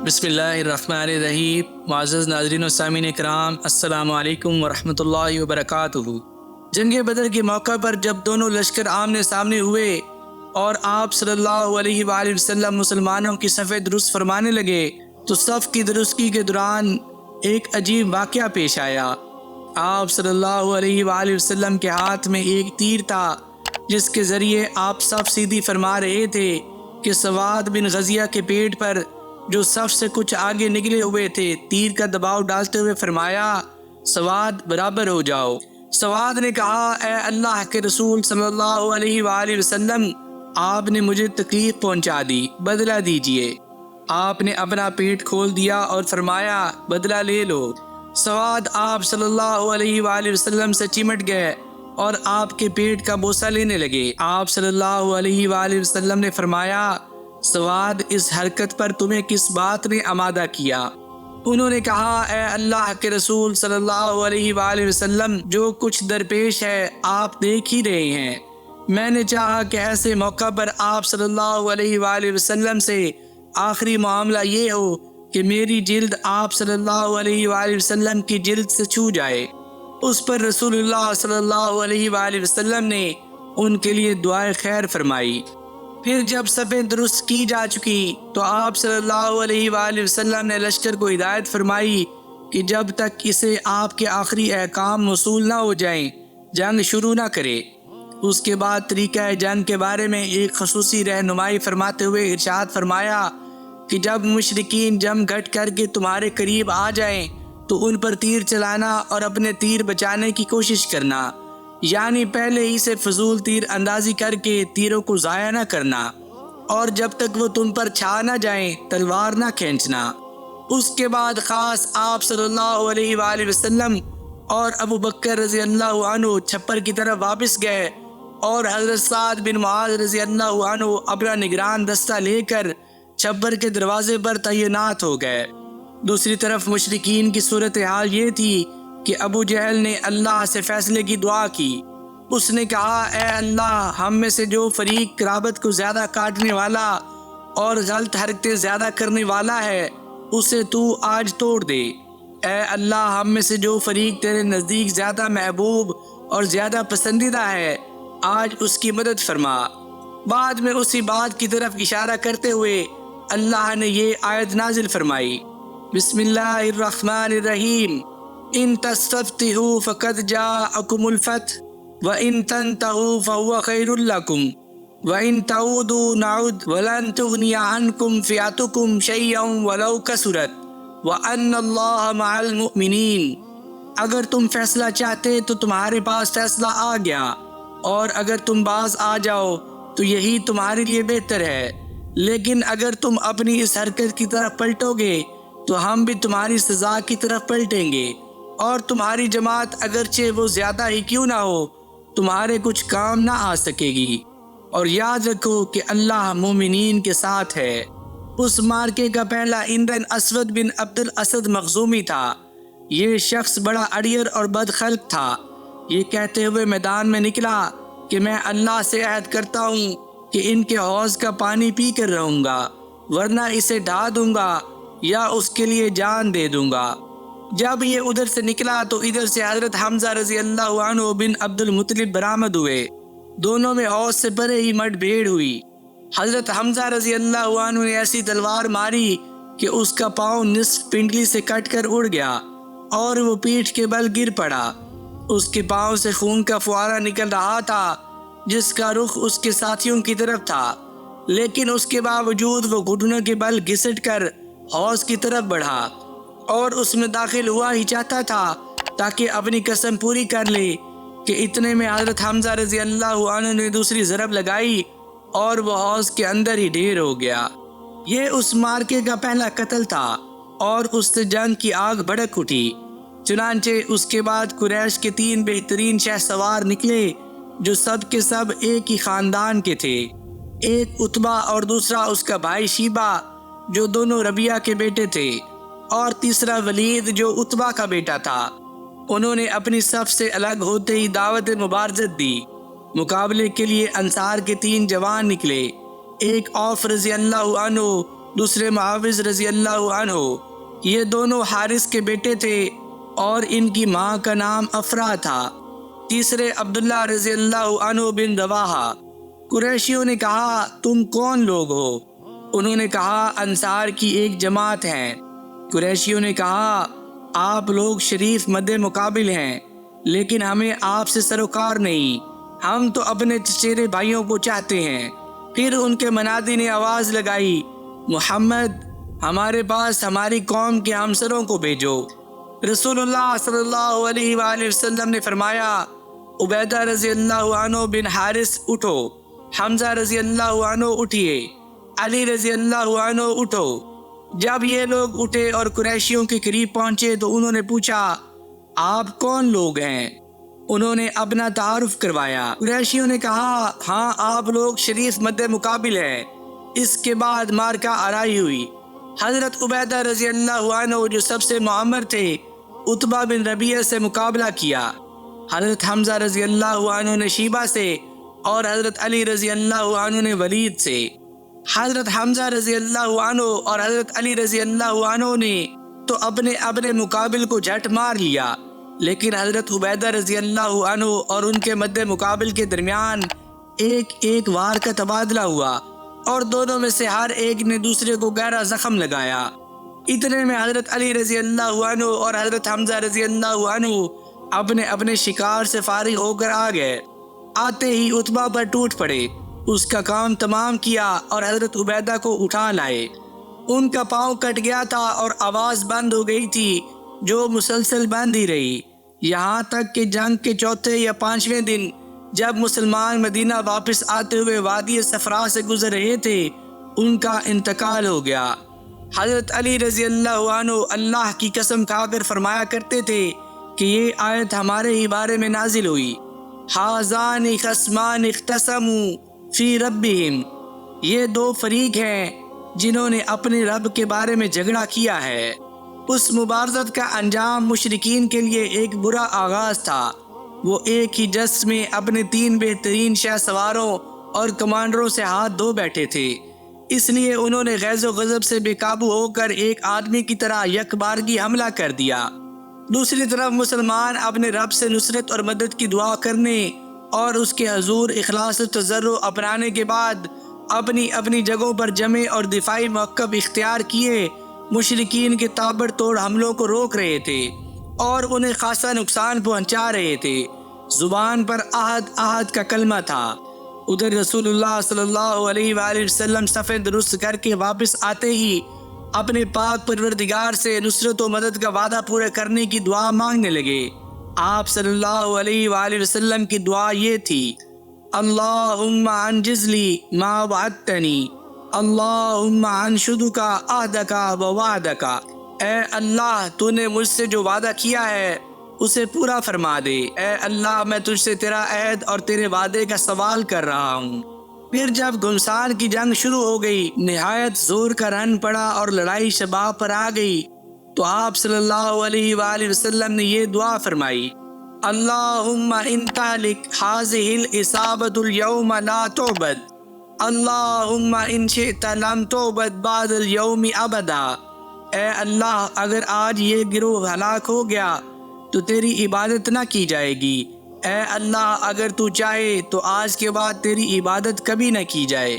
بسم اللہ الرحمن الرحیم۔ معزز ناظرین و سامعین اکرام، السلام علیکم ورحمۃ اللہ وبرکاتہ۔ جنگ بدر کے موقع پر جب دونوں لشکر آمنے سامنے ہوئے اور آپ صلی اللہ علیہ وآلہ وسلم مسلمانوں کی صفیں درست فرمانے لگے تو صف کی درستگی کے دوران ایک عجیب واقعہ پیش آیا۔ آپ صلی اللہ علیہ وآلہ وسلم کے ہاتھ میں ایک تیر تھا جس کے ذریعے آپ صف سیدھی فرما رہے تھے کہ سواد بن غزیہ کے پیٹ پر جو صف سے کچھ آگے نکلے ہوئے تھے تیر کا دباؤ ڈالتے ہوئے فرمایا، سواد برابر ہو جاؤ۔ سواد نے کہا، اے اللہ کے رسول صلی اللہ علیہ وآلہ وسلم، آپ نے مجھے تکلیف پہنچا دی، بدلہ دیجئے۔ آپ نے اپنا پیٹ کھول دیا اور فرمایا، بدلہ لے لو۔ سواد آپ صلی اللہ علیہ وآلہ وسلم سے چمٹ گئے اور آپ کے پیٹ کا بوسہ لینے لگے۔ آپ صلی اللہ علیہ وآلہ وسلم نے فرمایا، سواد، اس حرکت پر تمہیں کس بات نے آمادہ کیا؟ انہوں نے کہا، اے اللہ کے رسول صلی اللہ علیہ وآلہ وسلم، جو کچھ درپیش ہے آپ دیکھ ہی رہے ہیں۔ میں نے چاہا کہ ایسے موقع پر آپ صلی اللہ علیہ وآلہ وسلم سے آخری معاملہ یہ ہو کہ میری جلد آپ صلی اللہ علیہ وآلہ وسلم کی جلد سے چھو جائے۔ اس پر رسول اللہ صلی اللہ علیہ وآلہ وسلم نے ان کے لیے دعائے خیر فرمائی۔ پھر جب صفیں درست کی جا چکی تو آپ صلی اللہ علیہ وآلہ وسلم نے لشکر کو ہدایت فرمائی کہ جب تک اسے آپ کے آخری احکام موصول نہ ہو جائیں جنگ شروع نہ کرے۔ اس کے بعد طریقہ جنگ کے بارے میں ایک خصوصی رہنمائی فرماتے ہوئے ارشاد فرمایا کہ جب مشرکین جم گھٹ کر کے تمہارے قریب آ جائیں تو ان پر تیر چلانا اور اپنے تیر بچانے کی کوشش کرنا، یعنی پہلے ہی سے فضول تیر اندازی کر کے تیروں کو ضائع نہ کرنا، اور جب تک وہ تم پر چھا نہ جائیں تلوار نہ کھینچنا۔ اس کے بعد خاص آپ صلی اللہ علیہ وآلہ وسلم اور ابو بکر رضی اللہ عنہ چھپر کی طرف واپس گئے اور حضرت سعد بن معاذ رضی اللہ عنہ اپنا نگران دستہ لے کر چھپر کے دروازے پر تعینات ہو گئے۔ دوسری طرف مشرکین کی صورتحال یہ تھی کہ ابو جہل نے اللہ سے فیصلے کی دعا کی۔ اس نے کہا، اے اللہ، ہم میں سے جو فریق قرابت کو زیادہ کاٹنے والا اور غلط حرکتیں زیادہ کرنے والا ہے اسے تو آج توڑ دے۔ اے اللہ، ہم میں سے جو فریق تیرے نزدیک زیادہ محبوب اور زیادہ پسندیدہ ہے آج اس کی مدد فرما۔ بعد میں اسی بات کی طرف اشارہ کرتے ہوئے اللہ نے یہ آیت نازل فرمائی، بسم اللہ الرحمن الرحیم، ان تستفتحوا فقد جاءکم الفتح وان تنتهوا فهو خیر لکم وان تعودوا نعد ولن تغنی عنکم فئتکم شیئا ولو کثرت وان اللہ مع المؤمنین۔ اگر تم فیصلہ چاہتے تو تمہارے پاس فیصلہ آ گیا، اور اگر تم باز آ جاؤ تو یہی تمہارے لیے بہتر ہے، لیکن اگر تم اپنی اس حرکت کی طرف پلٹو گے تو ہم بھی تمہاری سزا کی طرف پلٹیں گے، اور تمہاری جماعت اگرچہ وہ زیادہ ہی کیوں نہ ہو تمہارے کچھ کام نہ آ سکے گی، اور یاد رکھو کہ اللہ مومنین کے ساتھ ہے۔ اس مارکے کا پہلا ایندھن اسود بن عبد الاسد مخزومی تھا۔ یہ شخص بڑا اڑیئر اور بد خلق تھا۔ یہ کہتے ہوئے میدان میں نکلا کہ میں اللہ سے عہد کرتا ہوں کہ ان کے حوض کا پانی پی کر رہوں گا، ورنہ اسے ڈھا دوں گا یا اس کے لیے جان دے دوں گا۔ جب یہ ادھر سے نکلا تو ادھر سے حضرت حمزہ رضی اللہ عنہ بن عبد المطلب برآمد ہوئے۔ دونوں میں حوض سے پرے ہی مٹ بھیڑ ہوئی۔ حضرت حمزہ رضی اللہ عنہ نے ایسی تلوار ماری کہ اس کا پاؤں نصف پنڈلی سے کٹ کر اڑ گیا اور وہ پیٹھ کے بل گر پڑا۔ اس کے پاؤں سے خون کا فوارہ نکل رہا تھا جس کا رخ اس کے ساتھیوں کی طرف تھا، لیکن اس کے باوجود وہ گھٹنوں کے بل گھسٹ کر حوض کی طرف بڑھا اور اس میں داخل ہوا ہی چاہتا تھا تاکہ اپنی قسم پوری کر لے کہ اتنے میں حضرت حمزہ رضی اللہ عنہ نے دوسری ضرب لگائی اور وہ حوض کے اندر ہی ڈھیر ہو گیا۔ یہ اس مارکے کا پہلا قتل تھا اور اس سے جنگ کی آگ بھڑک اٹھی۔ چنانچہ اس کے بعد قریش کے 3 بہترین شہ سوار نکلے جو سب کے سب ایک ہی خاندان کے تھے۔ ایک عتبہ اور دوسرا اس کا بھائی شیبہ جو دونوں ربیعہ کے بیٹے تھے، اور تیسرا ولید جو عتبہ کا بیٹا تھا۔ انہوں نے اپنی صف سے الگ ہوتے ہی دعوت مبارزت دی۔ مقابلے کے لیے انصار کے 3 جوان نکلے۔ ایک عوف رضی اللہ عنہ دوسرے معاوض رضی اللہ عنہ، یہ دونوں حارث کے بیٹے تھے اور ان کی ماں کا نام افرا تھا۔ تیسرے عبداللہ رضی اللہ عنہ بن رواحہ۔ قریشیوں نے کہا تم کون لوگ ہو؟ انہوں نے کہا انصار کی ایک جماعت ہیں۔ قریشیوں نے کہا آپ لوگ شریف مد مقابل ہیں، لیکن ہمیں آپ سے سروکار نہیں، ہم تو اپنے چچیرے بھائیوں کو چاہتے ہیں۔ پھر ان کے منادی نے آواز لگائی محمد ہمارے پاس ہماری قوم کے ہمسروں کو بھیجو۔ رسول اللہ صلی اللہ علیہ وآلہ وسلم نے فرمایا عبیدہ رضی اللہ عنہ بن حارث اٹھو، حمزہ رضی اللہ عنہ اٹھئے، علی رضی اللہ عنہ اٹھو۔ جب یہ لوگ اٹھے اور قریشیوں کے قریب پہنچے تو انہوں نے پوچھا آپ کون لوگ ہیں؟ انہوں نے اپنا تعارف کروایا۔ قریشیوں نے کہا ہاں آپ لوگ شریف مد مقابل ہیں۔ اس کے بعد مارکہ آرائی ہوئی۔ حضرت عبیدہ رضی اللہ عنہ جو سب سے معمر تھے عتبہ بن ربیعہ سے مقابلہ کیا۔ حضرت حمزہ رضی اللہ عنہ نے شیبہ سے اور حضرت علی رضی اللہ عنہ نے ولید سے۔ حضرت حمزہ رضی اللہ عنہ اور حضرت علی رضی اللہ عنہ نے تو اپنے مقابل کو جھٹ مار لیا، لیکن حضرت عبیدہ رضی اللہ عنہ اور ان کے مد مقابل کے درمیان ایک وار کا تبادلہ ہوا اور دونوں میں سے ہر ایک نے دوسرے کو گہرا زخم لگایا۔ اتنے میں حضرت علی رضی اللہ عنہ اور حضرت حمزہ رضی اللہ عنہ اپنے شکار سے فارغ ہو کر آ گئے۔ آتے ہی عتبہ پر ٹوٹ پڑے، اس کا کام تمام کیا اور حضرت عبیدہ کو اٹھا لائے۔ ان کا پاؤں کٹ گیا تھا اور آواز بند ہو گئی تھی جو مسلسل بند ہی رہی، یہاں تک کہ جنگ کے چوتھے یا پانچویں دن جب مسلمان مدینہ واپس آتے ہوئے وادی صفرا سے گزر رہے تھے ان کا انتقال ہو گیا۔ حضرت علی رضی اللہ عنہ اللہ کی قسم کھا کر فرمایا کرتے تھے کہ یہ آیت ہمارے ہی بارے میں نازل ہوئی، حاذان خصمان اختصموا فی ربہم، یہ دو فریق ہیں جنہوں نے اپنے رب کے بارے میں جھگڑا کیا ہے۔ اس مبارزت کا انجام مشرکین کے لیے ایک برا آغاز تھا۔ وہ ایک ہی جس میں اپنے 3 بہترین شہ سواروں اور کمانڈروں سے ہاتھ دھو بیٹھے تھے، اس لیے انہوں نے غیظ و غضب سے بے قابو ہو کر ایک آدمی کی طرح یک بارگی حملہ کر دیا۔ دوسری طرف مسلمان اپنے رب سے نصرت اور مدد کی دعا کرنے اور اس کے حضور اخلاص و تضرع اپنانے کے بعد اپنی جگہوں پر جمع اور دفاعی موقف اختیار کیے مشرکین کے تابڑ توڑ حملوں کو روک رہے تھے اور انہیں خاصا نقصان پہنچا رہے تھے۔ زبان پر احد کا کلمہ تھا۔ ادھر رسول اللہ صلی اللہ علیہ وآلہ وسلم صفیں درست کر کے واپس آتے ہی اپنے پاک پروردگار سے نصرت و مدد کا وعدہ پورا کرنے کی دعا مانگنے لگے۔ آپ صلی اللہ علیہ وآلہ وسلم کی دعا یہ تھی اللہم انجز لی ما وعدتنی، اللہم انشدک عہدک و وعدک، اے اللہ تو نے مجھ سے جو وعدہ کیا ہے اسے پورا فرما دے، اے اللہ میں تجھ سے تیرا عہد اور تیرے وعدے کا سوال کر رہا ہوں۔ پھر جب گھمسان کی جنگ شروع ہو گئی، نہایت زور کا رن پڑا اور لڑائی شباب پر آ گئی، تو آپ صلی اللہ علیہ وآلہ وسلم نے یہ دعا فرمائی اللہم ان تہلک ہذہ العصابۃ اليوم لا تعبد، اللہم ان شئت لم تعبد بعد اليوم ابدا، اے اللہ اگر آج یہ گروہ ہلاک ہو گیا تو تیری عبادت نہ کی جائے گی، اے اللہ اگر تو چاہے تو آج کے بعد تیری عبادت کبھی نہ کی جائے۔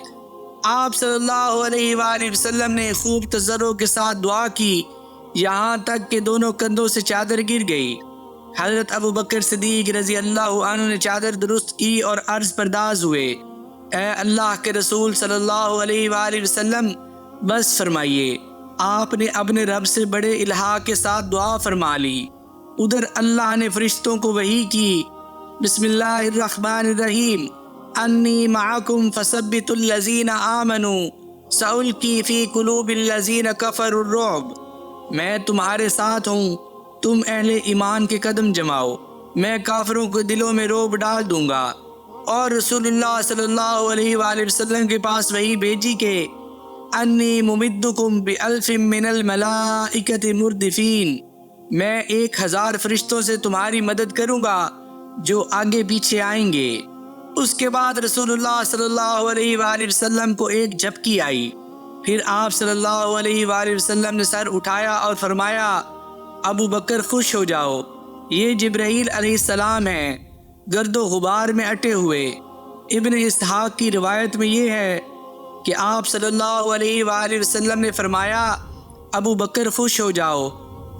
آپ صلی اللہ علیہ وآلہ وسلم نے خوب تضرع کے ساتھ دعا کی، یہاں تک کہ دونوں کندھوں سے چادر گر گئی۔ حضرت ابو بکر صدیق رضی اللہ عنہ نے چادر درست کی اور عرض پرداز ہوئے اے اللہ کے رسول صلی اللہ علیہ وآلہ وسلم بس فرمائیے۔ آپ نے اپنے رب سے بڑے الہا کے ساتھ دعا فرما لی۔ ادھر اللہ نے فرشتوں کو وحی کی بسم اللہ الرحمن الرحیم انی معکم فثبتوا الذین آمنوا سألقی فی قلوب الذین کفروا الرعب، میں تمہارے ساتھ ہوں، تم اہل ایمان کے قدم جماؤ، میں کافروں کے دلوں میں رعب ڈال دوں گا۔ اور رسول اللہ صلی اللہ علیہ وآلہ وسلم کے پاس وحی بھیجی کہ انی ممدکم بألف من الملائکۃ مردفین، میں 1000 فرشتوں سے تمہاری مدد کروں گا جو آگے پیچھے آئیں گے۔ اس کے بعد رسول اللہ صلی اللہ علیہ وآلہ وسلم کو ایک جھپکی آئی، پھر آپ صلی اللہ علیہ وآلہ وسلم نے سر اٹھایا اور فرمایا ابو بکر خوش ہو جاؤ، یہ جبرائیل علیہ السلام ہیں گرد و غبار میں اٹے ہوئے۔ ابن اسحاق کی روایت میں یہ ہے کہ آپ صلی اللہ علیہ وآلہ وسلم نے فرمایا ابو بکر خوش ہو جاؤ،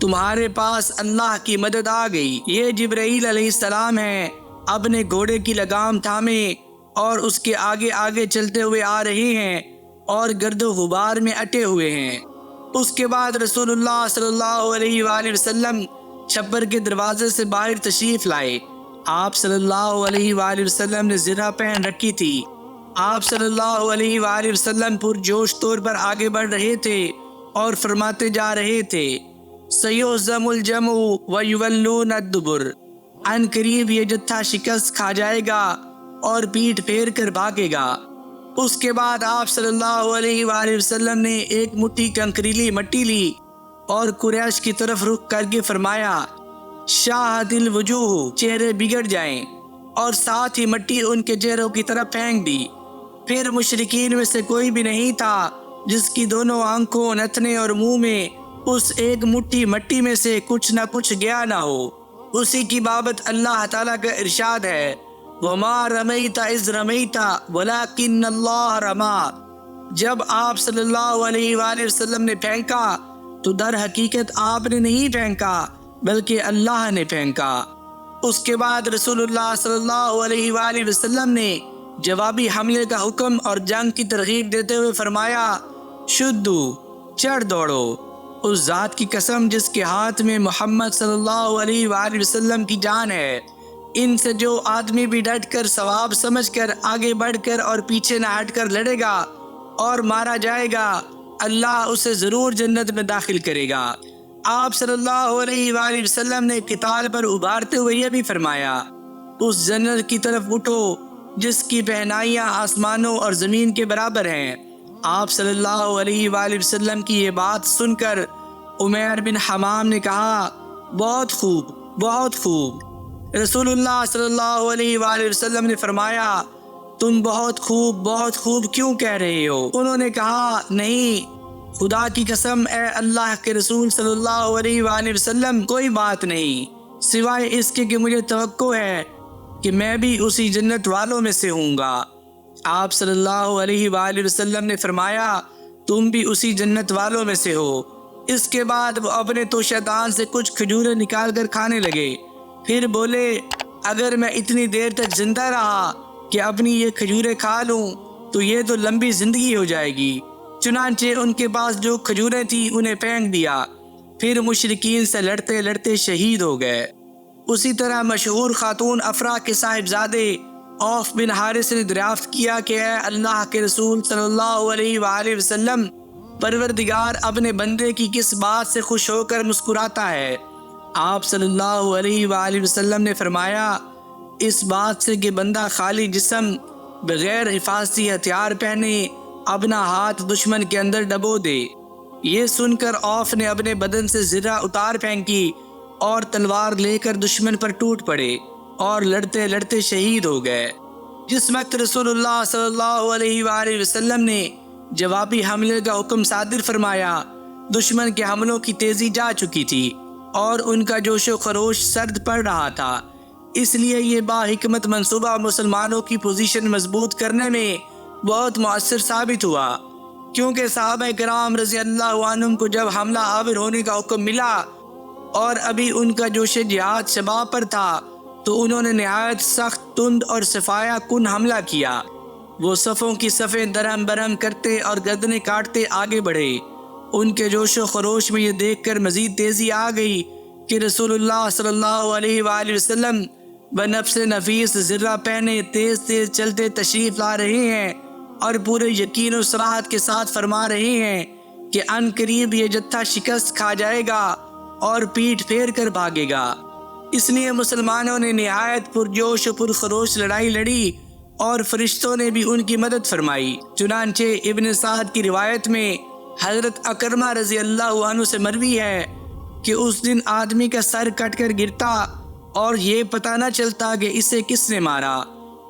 تمہارے پاس اللہ کی مدد آ گئی۔ یہ جبرائیل علیہ السلام ہیں، اپنے گھوڑے کی لگام تھامے اور اس کے آگے آگے چلتے ہوئے آ رہے ہیں اور گرد و غبار میں اٹے ہوئے ہیں۔ اس کے بعد رسول اللہ صلی اللہ علیہ وآلہ وسلم چھپر کے دروازے سے باہر تشریف لائے۔ آپ صلی اللہ علیہ وآلہ وسلم نے زرہ پہن رکھی تھی۔ آپ صلی اللہ علیہ وآلہ وسلم پرجوش طور پر آگے بڑھ رہے تھے اور فرماتے جا رہے تھے سیہزم الجمع ویولون الدبر، ان قریب یہ جتھا شکست کھا جائے گا اور پیٹھ پھیر کر بھاگے گا۔ اس کے بعد آپ صلی اللہ علیہ وآلہ وسلم نے ایک مٹھی کنکریلی مٹی لی اور قریش کی طرف رخ کر کے فرمایا شاہد الوجوہ، چہرے بگڑ جائیں، اور ساتھ ہی مٹی ان کے چہروں کی طرف پھینک دی۔ پھر مشرکین میں سے کوئی بھی نہیں تھا جس کی دونوں آنکھوں، نتنے اور منہ میں اس ایک مٹھی مٹی میں سے کچھ نہ کچھ گیا نہ ہو۔ اسی کی بابت اللہ تعالیٰ کا ارشاد ہے وَمَا رَمَيْتَ إِذْ رَمَيْتَ وَلَكِنَّ اللَّهَ رَمَى۔ جب آپ صلی اللہ علیہ وآلہ وسلم نے پھینکا تو در حقیقت آپ نے نہیں پھینکا بلکہ اللہ نے پھینکا۔ اس کے بعد رسول اللہ صلی اللہ علیہ وآلہ وسلم نے جوابی حملے کا حکم اور جنگ کی ترغیب دیتے ہوئے فرمایا شدو، چڑھ دوڑو، اس ذات کی قسم جس کے ہاتھ میں محمد صلی اللہ علیہ وآلہ وسلم کی جان ہے، ان سے جو آدمی بھی ڈٹ کر ثواب سمجھ کر آگے بڑھ کر اور پیچھے نہ ہٹ کر لڑے گا اور مارا جائے گا، اللہ اسے ضرور جنت میں داخل کرے گا۔ آپ صلی اللہ علیہ وآلہ وسلم نے قتال پر ابھارتے ہوئے یہ بھی فرمایا اس جنت کی طرف اٹھو جس کی پہنائیاں آسمانوں اور زمین کے برابر ہیں۔ آپ صلی اللہ علیہ وآلہ وسلم کی یہ بات سن کر عمیر بن حمام نے کہا بہت خوب، بہت خوب۔ رسول اللہ صلی اللہ علیہ وآلہ وسلم نے فرمایا تم بہت خوب کیوں کہہ رہے ہو؟ انہوں نے کہا نہیں، خدا کی قسم اے اللہ کے رسول صلی اللہ علیہ وآلہ وسلم، کوئی بات نہیں سوائے اس کے کہ مجھے توقع ہے کہ میں بھی اسی جنت والوں میں سے ہوں گا۔ آپ صلی اللہ علیہ وآلہ وسلم نے فرمایا تم بھی اسی جنت والوں میں سے ہو۔ اس کے بعد وہ اپنے توشیدان سے کچھ کھجوریں نکال کر کھانے لگے، پھر بولے اگر میں اتنی دیر تک زندہ رہا کہ اپنی یہ کھجوریں کھا لوں تو یہ تو لمبی زندگی ہو جائے گی۔ چنانچہ ان کے پاس جو کھجوریں تھیں انہیں پھینک دیا، پھر مشرکین سے لڑتے لڑتے شہید ہو گئے۔ اسی طرح مشہور خاتون افرا کے صاحبزادے اوف بن حارث نے دریافت کیا کہ اے اللہ کے رسول صلی اللہ علیہ وآلہ وسلم، پروردگار اپنے بندے کی کس بات سے خوش ہو کر مسکراتا ہے؟ آپ صلی اللہ علیہ وآلہ وسلم نے فرمایا اس بات سے کہ بندہ خالی جسم بغیر حفاظتی ہتھیار پہنے اپنا ہاتھ دشمن کے اندر ڈبو دے۔ یہ سن کر اوف نے اپنے بدن سے زرہ اتار پھینکی اور تلوار لے کر دشمن پر ٹوٹ پڑے اور لڑتے لڑتے شہید ہو گئے۔ جس وقت رسول اللہ صلی اللہ علیہ وآلہ وسلم نے جوابی حملے کا حکم صادر فرمایا، دشمن کے حملوں کی تیزی جا چکی تھی اور ان کا جوش و خروش سرد پڑ رہا تھا، اس لیے یہ باحکمت منصوبہ مسلمانوں کی پوزیشن مضبوط کرنے میں بہت مؤثر ثابت ہوا، کیونکہ صحابہ کرام رضی اللہ عنہم کو جب حملہ آور ہونے کا حکم ملا اور ابھی ان کا جوش جہاد شباب پر تھا تو انہوں نے نہایت سخت، تند اور صفایا کن حملہ کیا۔ وہ صفوں کی صفیں درہم برہم کرتے اور گردنیں کاٹتے آگے بڑھے۔ ان کے جوش و خروش میں یہ دیکھ کر مزید تیزی آ گئی کہ رسول اللہ صلی اللہ علیہ وآلہ وسلم بنفس نفیس زرہ پہنے تیز تیز چلتے تشریف لا رہے ہیں اور پورے یقین و صراحت کے ساتھ فرما رہے ہیں کہ ان قریب یہ جتھا شکست کھا جائے گا اور پیٹھ پھیر کر بھاگے گا۔ اس لیے مسلمانوں نے نہایت پرجوش و پرخروش لڑائی لڑی اور فرشتوں نے بھی ان کی مدد فرمائی۔ چنانچہ ابن سعد کی روایت میں حضرت اکرمہ رضی اللہ عنہ سے مروی ہے کہ اس دن آدمی کا سر کٹ کر گرتا اور یہ پتہ نہ چلتا کہ اسے کس نے مارا،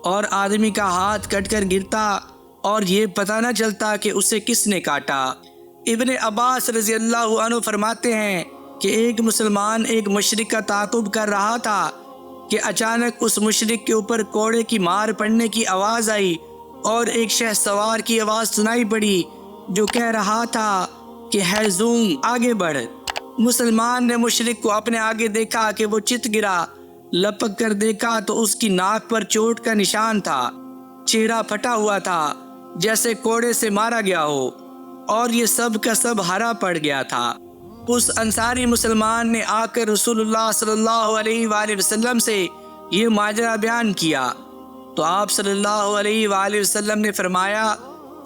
اور آدمی کا ہاتھ کٹ کر گرتا اور یہ پتہ نہ چلتا کہ اسے کس نے کاٹا۔ ابن عباس رضی اللہ عنہ فرماتے ہیں کہ ایک مسلمان ایک مشرک کا تعاقب کر رہا تھا کہ اچانک اس مشرک کے اوپر کوڑے کی مار پڑنے کی آواز آئی اور ایک شہ سوار کی آواز سنائی پڑی جو کہہ رہا تھا کہ ہیزوم آگے بڑھ۔ مسلمان نے مشرک کو اپنے آگے دیکھا کہ وہ چت گرا، لپک کر دیکھا تو اس کی ناک پر چوٹ کا نشان تھا، چہرہ پھٹا ہوا تھا جیسے کوڑے سے مارا گیا ہو، اور یہ سب کا سب ہرا پڑ گیا تھا۔ اس انصاری مسلمان نے آ کر رسول اللہ صلی اللہ علیہ وآلہ وسلم سے یہ ماجرا بیان کیا تو آپ صلی اللہ علیہ وآلہ وسلم نے فرمایا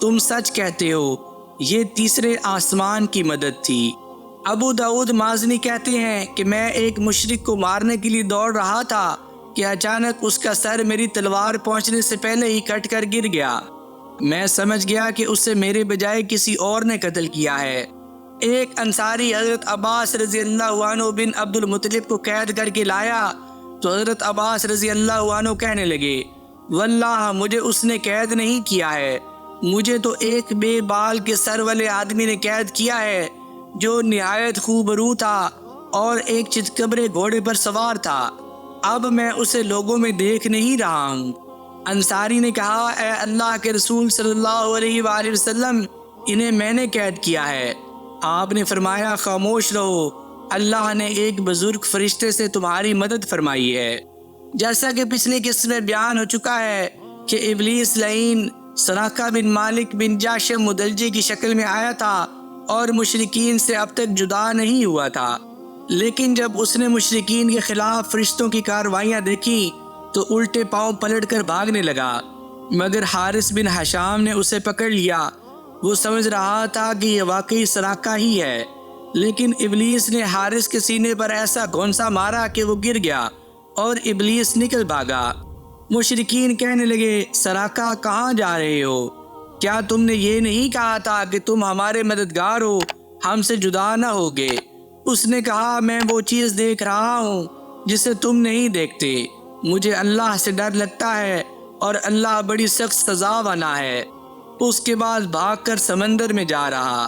تم سچ کہتے ہو، یہ تیسرے آسمان کی مدد تھی۔ ابو داؤد مازنی کہتے ہیں کہ میں ایک مشرک کو مارنے کے لیے دوڑ رہا تھا کہ اچانک اس کا سر میری تلوار پہنچنے سے پہلے ہی کٹ کر گر گیا۔ میں سمجھ گیا کہ اسے میرے بجائے کسی اور نے قتل کیا ہے۔ ایک انصاری حضرت عباس رضی اللہ عنہ بن عبد المطلب کو قید کر کے لایا تو حضرت عباس رضی اللہ عنہ کہنے لگے واللہ مجھے اس نے قید نہیں کیا ہے، مجھے تو ایک بے بال کے سر والے آدمی نے قید کیا ہے جو نہایت خوبرو تھا اور ایک چتکبرے گھوڑے پر سوار تھا، اب میں اسے لوگوں میں دیکھ نہیں رہا ہوں۔ انصاری نے کہا اے اللہ کے رسول صلی اللہ علیہ وآلہ وسلم، انہیں میں نے قید کیا ہے۔ آپ نے فرمایا خاموش رہو، اللہ نے ایک بزرگ فرشتے سے تمہاری مدد فرمائی ہے۔ جیسا کہ پچھلی قسط میں بیان ہو چکا ہے کہ ابلیس لعین سراقہ بن مالک بن جاشم مدلجی کی شکل میں آیا تھا اور مشرکین سے اب تک جدا نہیں ہوا تھا، لیکن جب اس نے مشرکین کے خلاف فرشتوں کی کارروائیاں دیکھی تو الٹے پاؤں پلٹ کر بھاگنے لگا، مگر حارث بن حشام نے اسے پکڑ لیا۔ وہ سمجھ رہا تھا کہ یہ واقعی سراقہ ہی ہے، لیکن ابلیس نے حارث کے سینے پر ایسا گھونسا مارا کہ وہ گر گیا اور ابلیس نکل بھاگا۔ مشرکین کہنے لگے سراقہ کہاں جا رہے ہو؟ کیا تم نے یہ نہیں کہا تھا کہ تم ہمارے مددگار ہو، ہم سے جدا نہ ہوگے؟ اس نے کہا میں وہ چیز دیکھ رہا ہوں جسے تم نہیں دیکھتے، مجھے اللہ سے ڈر لگتا ہے اور اللہ بڑی سخت سزا والا ہے۔ اس کے بعد بھاگ کر سمندر میں جا رہا۔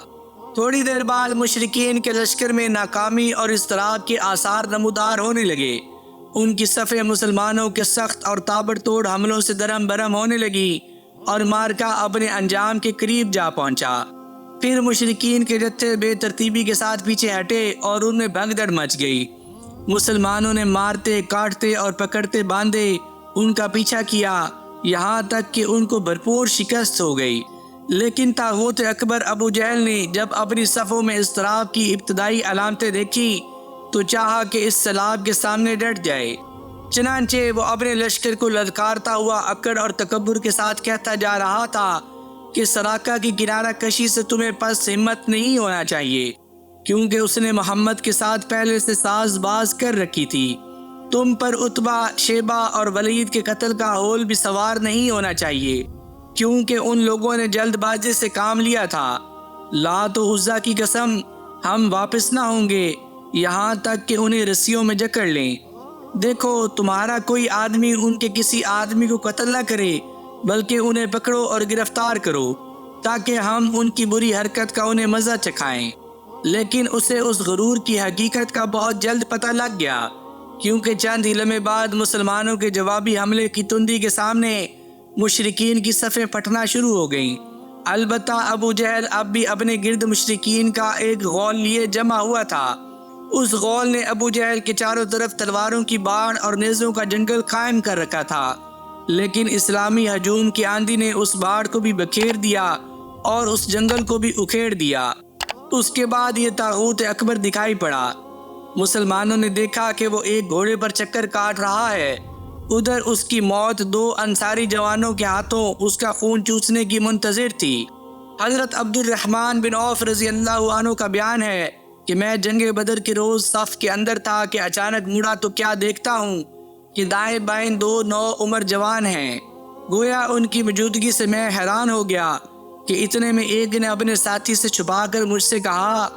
تھوڑی دیر بعد مشرکین کے لشکر میں ناکامی اور اضطراب کے آثار نمودار ہونے لگے، ان کی صفیں مسلمانوں کے سخت اور تابڑتوڑ حملوں سے درہم برہم ہونے لگی اور مارکا اپنے انجام کے قریب جا پہنچا۔ پھر مشرکین کے جتھے بے ترتیبی کے ساتھ پیچھے ہٹے اور ان میں بھگدڑ مچ گئی۔ مسلمانوں نے مارتے کاٹتے اور پکڑتے باندھے ان کا پیچھا کیا، یہاں تک کہ ان کو بھرپور شکست ہو گئی۔ لیکن طاغوت اکبر ابو جہل نے جب اپنی صفوں میں اضطراب کی ابتدائی علامتیں دیکھی تو چاہا کہ اس سیلاب کے سامنے ڈٹ جائے، چنانچہ وہ اپنے لشکر کو للکارتا ہوا اکڑ اور تکبر کے ساتھ کہتا جا رہا تھا کہ سراقہ کی کنارہ کشی سے تمہیں پس ہمت نہیں ہونا چاہیے، کیونکہ اس نے محمد کے ساتھ پہلے سے ساز باز کر رکھی تھی۔ تم پر عتبہ، شیبہ اور ولید کے قتل کا ہول بھی سوار نہیں ہونا چاہیے، کیونکہ ان لوگوں نے جلد بازی سے کام لیا تھا۔ لات و عزیٰ کی قسم، ہم واپس نہ ہوں گے یہاں تک کہ انہیں رسیوں میں جکڑ لیں۔ دیکھو تمہارا کوئی آدمی ان کے کسی آدمی کو قتل نہ کرے، بلکہ انہیں پکڑو اور گرفتار کرو تاکہ ہم ان کی بری حرکت کا انہیں مزہ چکھائیں۔ لیکن اسے اس غرور کی حقیقت کا بہت جلد پتہ لگ گیا، کیونکہ چند ہی لمحے بعد مسلمانوں کے جوابی حملے کی تندی کے سامنے مشرکین کی صفیں پھٹنا شروع ہو گئیں۔ البتہ ابو جہل اب بھی اپنے گرد مشرکین کا ایک غول لیے جمع ہوا تھا۔ اس غول نے ابو جہل کے چاروں طرف تلواروں کی باڑ اور نیزوں کا جنگل قائم کر رکھا تھا، لیکن اسلامی ہجوم کی آندھی نے اس باڑ کو بھی بکھیر دیا اور اس جنگل کو بھی اکھیڑ دیا۔ اس کے بعد یہ طاغوت اکبر دکھائی پڑا۔ مسلمانوں نے دیکھا کہ وہ ایک گھوڑے پر چکر کاٹ رہا ہے، ادھر اس کی موت دو انصاری جوانوں کے ہاتھوں اس کا خون چوسنے کی منتظر تھی۔ حضرت عبد الرحمن بن عوف رضی اللہ عنہ کا بیان ہے کہ میں جنگ بدر کے روز صف کے اندر تھا کہ اچانک مڑا تو کیا دیکھتا ہوں کہ دائیں بائیں دو نو عمر جوان ہیں، گویا ان کی موجودگی سے میں حیران ہو گیا کہ اتنے میں ایک نے اپنے ساتھی سے چھپا کر مجھ سے کہا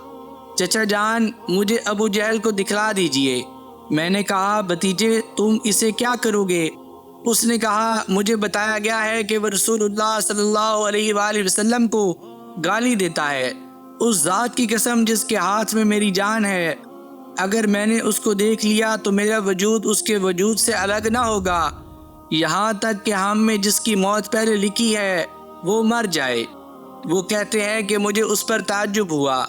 چچا جان مجھے ابو جہل کو دکھلا دیجئے۔ میں نے کہا بھتیجے تم اسے کیا کرو گے؟ اس نے کہا مجھے بتایا گیا ہے کہ وہ رسول اللہ صلی اللہ علیہ وآلہ وسلم کو گالی دیتا ہے۔ اس ذات کی قسم جس کے ہاتھ میں میری جان ہے، اگر میں نے اس کو دیکھ لیا تو میرا وجود اس کے وجود سے الگ نہ ہوگا، یہاں تک کہ ہم میں جس کی موت پہلے لکھی ہے وہ مر جائے۔ وہ کہتے ہیں کہ مجھے اس پر تعجب ہوا۔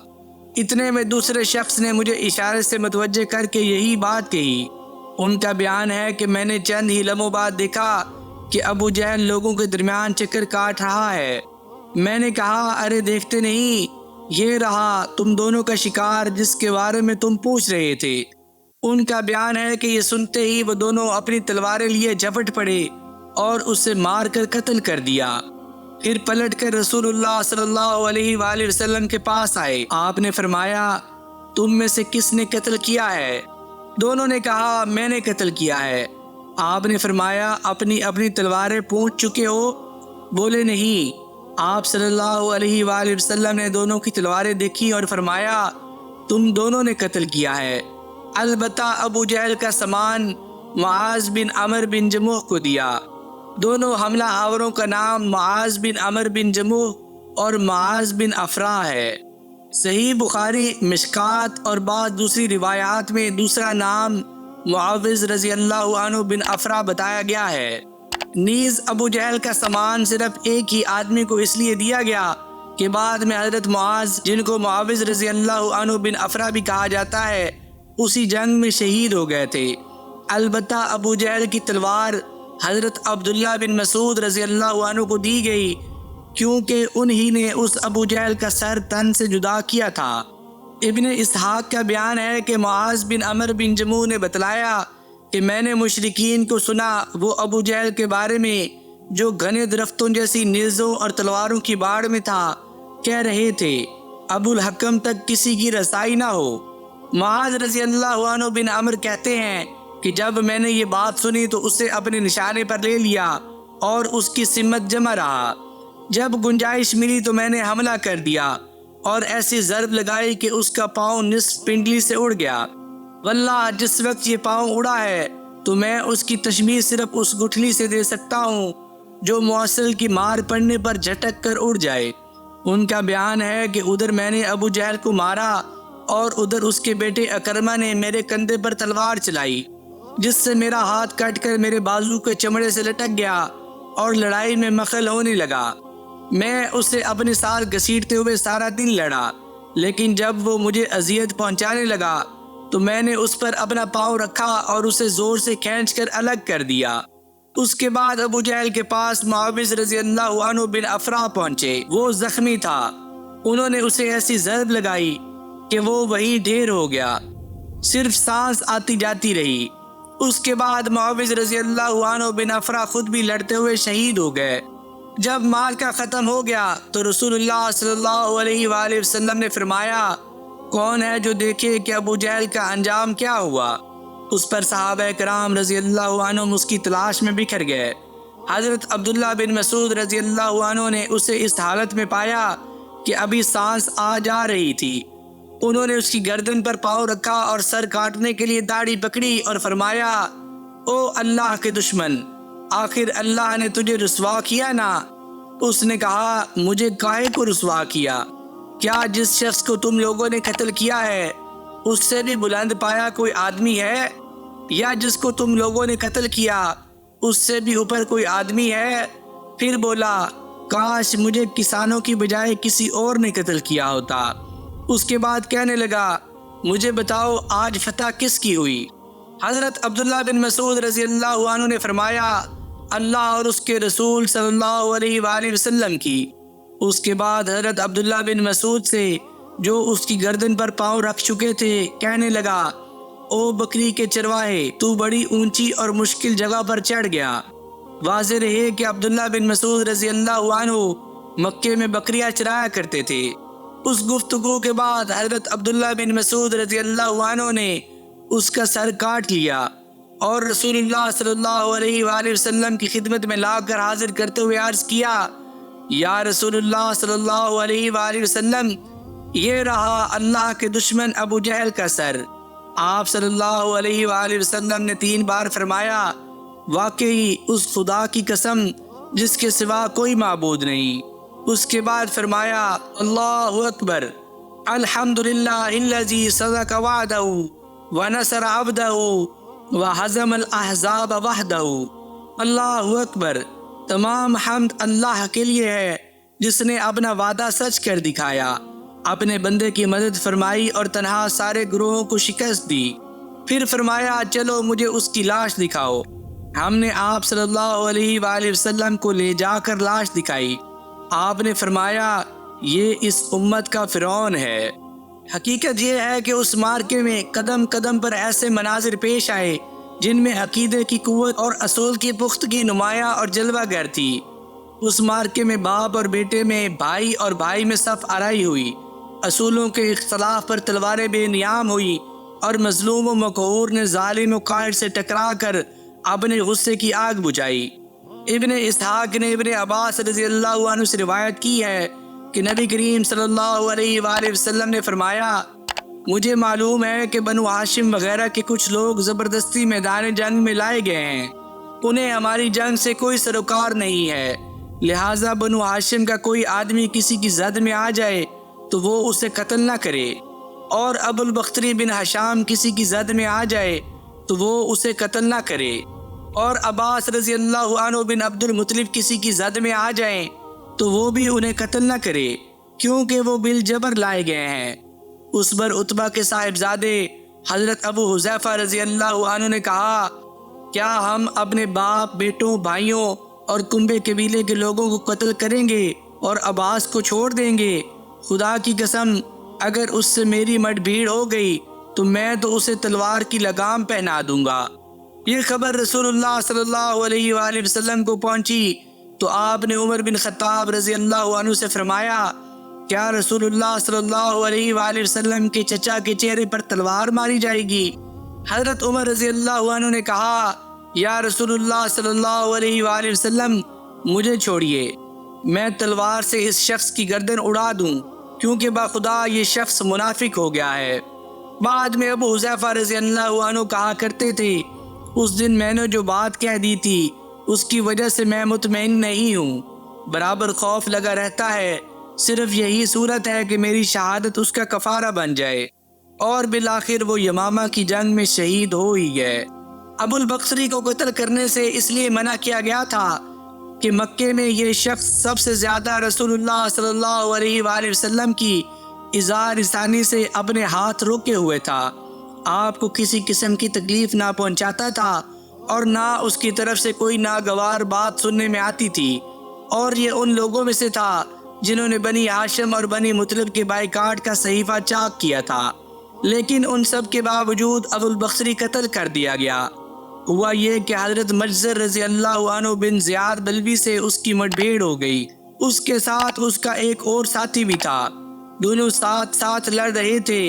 اتنے میں دوسرے شخص نے مجھے اشارے سے متوجہ کر کے یہی بات کہی۔ ان کا بیان ہے کہ میں نے چند ہی لمحوں بعد دیکھا کہ ابو جہل لوگوں کے درمیان چکر کاٹ رہا ہے۔ میں نے کہا ارے دیکھتے نہیں، یہ رہا تم دونوں کا شکار جس کے بارے میں تم پوچھ رہے تھے۔ ان کا بیان ہے کہ یہ سنتے ہی وہ دونوں اپنی تلواریں لیے جھپٹ پڑے اور اسے مار کر قتل کر دیا۔ پھر پلٹ کر رسول اللہ صلی اللہ علیہ وآلہ وسلم کے پاس آئے۔ آپ نے فرمایا تم میں سے کس نے قتل کیا ہے؟ دونوں نے کہا میں نے قتل کیا ہے۔ آپ نے فرمایا اپنی اپنی تلواریں پونچھ چکے ہو؟ بولے نہیں۔ آپ صلی اللہ علیہ وآلہ وسلم نے دونوں کی تلواریں دیکھی اور فرمایا تم دونوں نے قتل کیا ہے، البتہ ابو جہل کا سامان معاذ بن عمر بن جموح کو دیا۔ دونوں حملہ آوروں کا نام معاذ بن عمر بن جموح اور معاذ بن افرا ہے۔ صحیح بخاری، مشکات اور بعض دوسری روایات میں دوسرا نام معاوض رضی اللہ عنہ بن افرا بتایا گیا ہے۔ نیز ابو جہل کا سامان صرف ایک ہی آدمی کو اس لیے دیا گیا کہ بعد میں حضرت معاذ، جن کو معاوض رضی اللہ عنہ بن افرا بھی کہا جاتا ہے، اسی جنگ میں شہید ہو گئے تھے۔ البتہ ابو جہل کی تلوار حضرت عبداللہ بن مسعود رضی اللہ عنہ کو دی گئی، کیونکہ انہی نے اس ابو جہل کا سر تن سے جدا کیا تھا۔ ابن اسحاق کا بیان ہے کہ معاذ بن عمر بن جموح نے بتلایا کہ میں نے مشرکین کو سنا وہ ابو جہل کے بارے میں جو گھنے درختوں جیسی نیزوں اور تلواروں کی باڑ میں تھا کہہ رہے تھے ابو الحکم تک کسی کی رسائی نہ ہو۔ معاذ رضی اللہ عنہ بن عمر کہتے ہیں کہ جب میں نے یہ بات سنی تو اسے اپنے نشانے پر لے لیا اور اس کی سمت جمع رہا۔ جب گنجائش ملی تو میں نے حملہ کر دیا اور ایسی ضرب لگائی کہ اس کا پاؤں نصف پنڈلی سے اڑ گیا۔ واللہ جس وقت یہ پاؤں اڑا ہے تو میں اس کی تشبیہ صرف اس گٹھلی سے دے سکتا ہوں جو موصل کی مار پڑنے پر جھٹک کر اڑ جائے۔ ان کا بیان ہے کہ ادھر میں نے ابو جہل کو مارا اور ادھر اس کے بیٹے اکرمہ نے میرے کندھے پر تلوار چلائی، جس سے میرا ہاتھ کٹ کر میرے بازو کے چمڑے سے لٹک گیا اور لڑائی میں مخل ہونے لگا۔ میں اسے اپنے ساتھ گھسیٹتے ہوئے سارا دن لڑا، لیکن جب وہ مجھے اذیت پہنچانے لگا تو میں نے اس پر اپنا پاؤں رکھا اور اسے زور سے کھینچ کر الگ کر دیا۔ اس کے بعد ابو جہل کے پاس معاوض رضی اللہ عنہ بن افرا پہنچے۔ وہ زخمی تھا، انہوں نے اسے ایسی ضرب لگائی کہ وہ وہیں ڈھیر ہو گیا، صرف سانس آتی جاتی رہی۔ اس کے بعد معاوض رضی اللہ عنہ بن افرا خود بھی لڑتے ہوئے شہید ہو گئے۔ جب مارکا ختم ہو گیا تو رسول اللہ صلی اللہ علیہ وآلہ وسلم نے فرمایا کون ہے جو دیکھے کہ ابو جہل کا انجام کیا ہوا؟ اس پر صحابہ کرام رضی اللہ عنہم اس کی تلاش میں بکھر گئے۔ حضرت عبداللہ بن مسعود رضی اللہ عنہ نے اسے اس حالت میں پایا کہ ابھی سانس آ جا رہی تھی۔ انہوں نے اس کی گردن پر پاؤں رکھا اور سر کاٹنے کے لیے داڑھی پکڑی اور فرمایا او اللہ کے دشمن، آخر اللہ نے تجھے رسوا کیا نا؟ اس نے کہا مجھے کاہے کو رسوا کیا؟ کیا جس شخص کو تم لوگوں نے قتل کیا ہے اس سے بھی بلند پایا کوئی آدمی ہے؟ یا جس کو تم لوگوں نے قتل کیا اس سے بھی اوپر کوئی آدمی ہے؟ پھر بولا کاش مجھے کسانوں کی بجائے کسی اور نے قتل کیا ہوتا۔ اس کے بعد کہنے لگا مجھے بتاؤ آج فتح کس کی ہوئی؟ حضرت عبداللہ بن مسعود رضی اللہ عنہ نے فرمایا اللہ اور اس کے رسول صلی اللہ علیہ وآلہ وسلم کی۔ اس کے بعد حضرت عبداللہ بن مسعود سے جو اس کی گردن پر پاؤں رکھ چکے تھے کہنے لگا او بکری کے چرواہے، تو بڑی اونچی اور مشکل جگہ پر چڑھ گیا۔ واضح رہے کہ عبداللہ بن مسعود رضی اللہ عنہ مکے میں بکریاں چرایا کرتے تھے۔ اس گفتگو کے بعد حضرت عبداللہ بن مسعود رضی اللہ عنہ نے اس کا سر کاٹ لیا اور رسول اللہ صلی اللہ علیہ وآلہ وسلم کی خدمت میں لا کر حاضر کرتے ہوئے عرض کیا یا رسول اللہ صلی اللہ علیہ وآلہ وسلم، یہ رہا اللہ کے دشمن ابو جہل کا سر۔ آپ صلی اللہ علیہ وآلہ وسلم نے 3 بار فرمایا واقعی اس خدا کی قسم جس کے سوا کوئی معبود نہیں۔ اس کے بعد فرمایا اللہ اکبر، الحمدللہ الذی صدق وعدہ ونصر عبدہ وہزم الاحزاب وحدہ۔ اللہ اکبر، تمام حمد اللہ کے لیے ہے جس نے اپنا وعدہ سچ کر دکھایا، اپنے بندے کی مدد فرمائی اور تنہا سارے گروہوں کو شکست دی۔ پھر فرمایا چلو مجھے اس کی لاش دکھاؤ۔ ہم نے آپ صلی اللہ علیہ وآلہ وسلم کو لے جا کر لاش دکھائی۔ آپ نے فرمایا یہ اس امت کا فرعون ہے۔ حقیقت یہ ہے کہ اس مارکے میں قدم قدم پر ایسے مناظر پیش آئے جن میں عقیدے کی قوت اور اصول کی پختگی نمایاں اور جلوہ گر تھی۔ اس مارکے میں باپ اور بیٹے میں، بھائی اور بھائی میں صف آرائی ہوئی، اصولوں کے اختلاف پر تلواریں بے نیام ہوئی، اور مظلوم و مقہور نے ظالم و قاہر سے ٹکرا کر اپنے غصے کی آگ بجھائی۔ ابن اسحاق نے ابن عباس رضی اللہ عنہ سے روایت کی ہے کہ نبی کریم صلی اللہ علیہ وآلہ وسلم نے فرمایا مجھے معلوم ہے کہ بنو ہاشم وغیرہ کے کچھ لوگ زبردستی میدان جنگ میں لائے گئے ہیں، انہیں ہماری جنگ سے کوئی سروکار نہیں ہے، لہٰذا بنو ہاشم کا کوئی آدمی کسی کی زد میں آ جائے تو وہ اسے قتل نہ کرے، اور ابو البختری بن حشام کسی کی زد میں آ جائے تو وہ اسے قتل نہ کرے، اور عباس رضی اللہ عنہ بن عبد المطلب کسی کی زد میں آ جائیں تو وہ بھی انہیں قتل نہ کرے، کیونکہ وہ بالجبر لائے گئے ہیں۔ اس پر عتبہ کے صاحبزادے حضرت ابو حذیفہ رضی اللہ عنہ نے کہا کیا ہم اپنے باپ، بیٹوں، بھائیوں اور کنبے قبیلے کے لوگوں کو قتل کریں گے اور عباس کو چھوڑ دیں گے؟ خدا کی قسم اگر اس سے میری مٹ بھیڑ ہو گئی تو میں تو اسے تلوار کی لگام پہنا دوں گا۔ یہ خبر رسول اللہ صلی اللہ علیہ وآلہ وسلم کو پہنچی تو آپ نے عمر بن خطاب رضی اللہ عنہ سے فرمایا کیا رسول اللہ صلی اللہ علیہ وآلہ وسلم کے چچا کے چہرے پر تلوار ماری جائے گی؟ حضرت عمر رضی اللہ عنہ نے کہا یا رسول اللہ صلی اللہ علیہ وآلہ وسلم مجھے چھوڑیے، میں تلوار سے اس شخص کی گردن اڑا دوں، کیونکہ باخدا یہ شخص منافق ہو گیا ہے۔ بعد میں ابو حذیفہ رضی اللہ عنہ کہا کرتے تھے اس دن میں نے جو بات کہہ دی تھی اس کی وجہ سے میں مطمئن نہیں ہوں، برابر خوف لگا رہتا ہے، صرف یہی صورت ہے کہ میری شہادت اس کا کفارہ بن جائے، اور بالآخر وہ یمامہ کی جنگ میں شہید ہو ہی گئے۔ ابو البختری کو قتل کرنے سے اس لیے منع کیا گیا تھا کہ مکے میں یہ شخص سب سے زیادہ رسول اللہ صلی اللہ علیہ وآلہ وسلم کی اظہار ثانی سے اپنے ہاتھ روکے ہوئے تھا، آپ کو کسی قسم کی تکلیف نہ پہنچاتا تھا اور نہ اس کی طرف سے کوئی ناگوار بات سننے میں آتی تھی، اور یہ ان لوگوں میں سے تھا جنہوں نے بنی ہاشم اور بنی مطلب کے بائیکاٹ کا صحیفہ چاک کیا تھا، لیکن ان سب کے باوجود ابو البختری قتل کر دیا گیا۔ ہوا یہ کہ حضرت مجزر رضی اللہ عنہ بن زیاد بلوی سے اس کی مٹبھیڑ ہو گئی، اس کے ساتھ اس کا ایک اور ساتھی بھی تھا، دونوں ساتھ ساتھ لڑ رہے تھے۔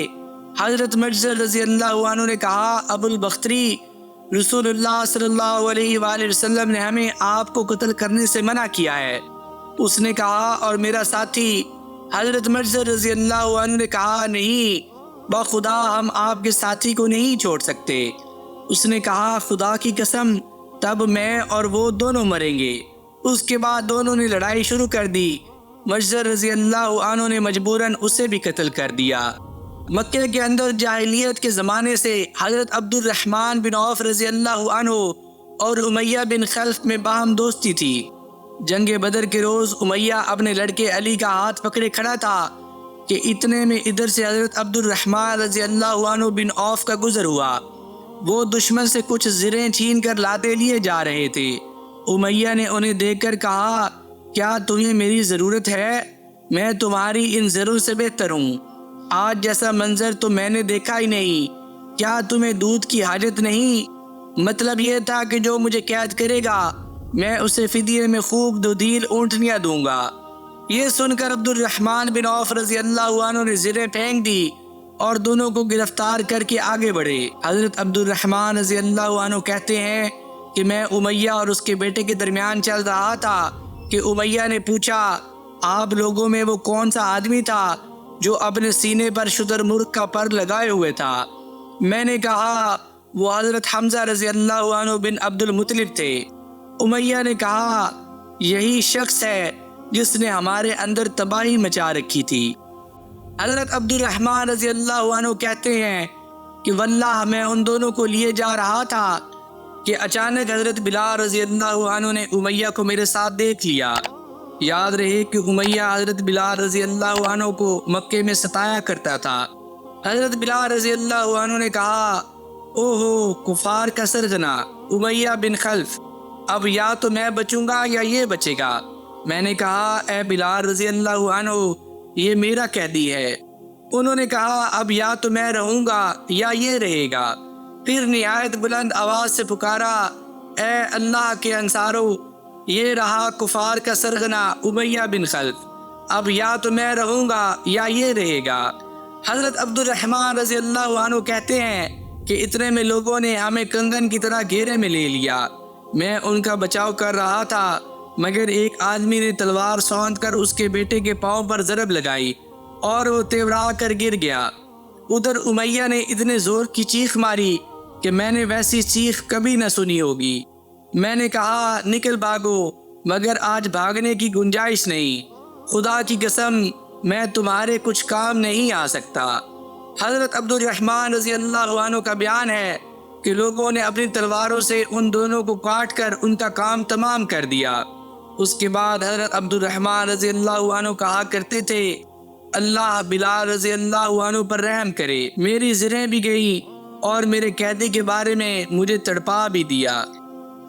حضرت مجزر رضی اللہ عنہ نے کہا ابو البختری رسول اللہ صلی اللہ علیہ وآلہ وسلم نے ہمیں آپ کو قتل کرنے سے منع کیا ہے۔ اس نے کہا اور میرا ساتھی حضرت مجزر رضی اللہ عنہ نے کہا نہیں، بخدا ہم آپ کے ساتھی کو نہیں چھوڑ سکتے۔ اس نے کہا خدا کی قسم تب میں اور وہ دونوں مریں گے۔ اس کے بعد دونوں نے لڑائی شروع کر دی، مجزر رضی اللہ عنہ نے مجبوراً اسے بھی قتل کر دیا۔ مکے کے اندر جاہلیت کے زمانے سے حضرت عبد الرحمن بن عوف رضی اللہ عنہ اور امیہ بن خلف میں باہم دوستی تھی۔ جنگ بدر کے روز امیہ اپنے لڑکے علی کا ہاتھ پکڑے کھڑا تھا کہ اتنے میں ادھر سے حضرت عبد الرحمن رضی اللہ عنہ بن عوف کا گزر ہوا، وہ دشمن سے کچھ زریں چھین کر لاتے لیے جا رہے تھے۔ امیہ نے انہیں دیکھ کر کہا کیا تمہیں میری ضرورت ہے؟ میں تمہاری ان زروں سے بہتر ہوں، آج جیسا منظر تو میں نے دیکھا ہی نہیں، کیا تمہیں دودھ کی حاجت نہیں؟ مطلب یہ تھا کہ جو مجھے قید کرے گا میں اسے فدیے میں خوب دودھیل اونٹنیاں دوں گا۔ یہ سن کر عبد الرحمن بن عوف رضی اللہ عنہ نے زریں پھینک دی اور دونوں کو گرفتار کر کے آگے بڑھے۔ حضرت عبد الرحمن رضی اللہ عنہ کہتے ہیں کہ میں امیہ اور اس کے بیٹے کے درمیان چل رہا تھا کہ امیہ نے پوچھا آپ لوگوں میں وہ کون سا آدمی تھا جو اپنے سینے پر شتر مرغ کا پر لگائے ہوئے تھا؟ میں نے کہا وہ حضرت حمزہ رضی اللہ عنہ بن عبد المطلب تھے۔ امیہ نے کہا یہی شخص ہے جس نے ہمارے اندر تباہی مچا رکھی تھی۔ حضرت عبد الرحمن رضی اللہ عنہ کہتے ہیں کہ واللہ میں ان دونوں کو لیے جا رہا تھا کہ اچانک حضرت بلال رضی اللہ عنہ نے امیہ کو میرے ساتھ دیکھ لیا۔ یاد رہے کہ امیہ حضرت بلال رضی اللہ عنہ کو مکے میں ستایا کرتا تھا۔ حضرت بلال رضی اللہ عنہ نے کہا اوہو کفار کا سرغنہ امیہ بن خلف، اب یا تو میں بچوں گا یا یہ بچے گا۔ میں نے کہا اے بلال رضی اللہ عنہ یہ میرا قیدی ہے۔ انہوں نے کہا اب یا تو میں رہوں گا یا یہ رہے گا۔ پھر نہایت بلند آواز سے پکارا اے اللہ کے انصارو، یہ رہا کفار کا سرغنہ امیہ بن خلف، اب یا تو میں رہوں گا یا یہ رہے گا۔ حضرت عبد الرحمن رضی اللہ عنہ کہتے ہیں کہ اتنے میں لوگوں نے ہمیں کنگن کی طرح گھیرے میں لے لیا۔ میں ان کا بچاؤ کر رہا تھا مگر ایک آدمی نے تلوار سونت کر اس کے بیٹے کے پاؤں پر ضرب لگائی اور وہ تیورا کر گر گیا۔ ادھر امیہ نے اتنے زور کی چیخ ماری کہ میں نے ویسی چیخ کبھی نہ سنی ہوگی۔ میں نے کہا نکل بھاگو، مگر آج بھاگنے کی گنجائش نہیں، خدا کی قسم میں تمہارے کچھ کام نہیں آ سکتا۔ حضرت عبد الرحمن رضی اللہ عنہ کا بیان ہے کہ لوگوں نے اپنی تلواروں سے ان دونوں کو کاٹ کر ان کا کام تمام کر دیا۔ اس کے بعد حضرت عبد الرحمن رضی اللہ عنہ کہا کرتے تھے اللہ بلال رضی اللہ عنہ پر رحم کرے، میری زرہیں بھی گئی اور میرے قیدی کے بارے میں مجھے تڑپا بھی دیا۔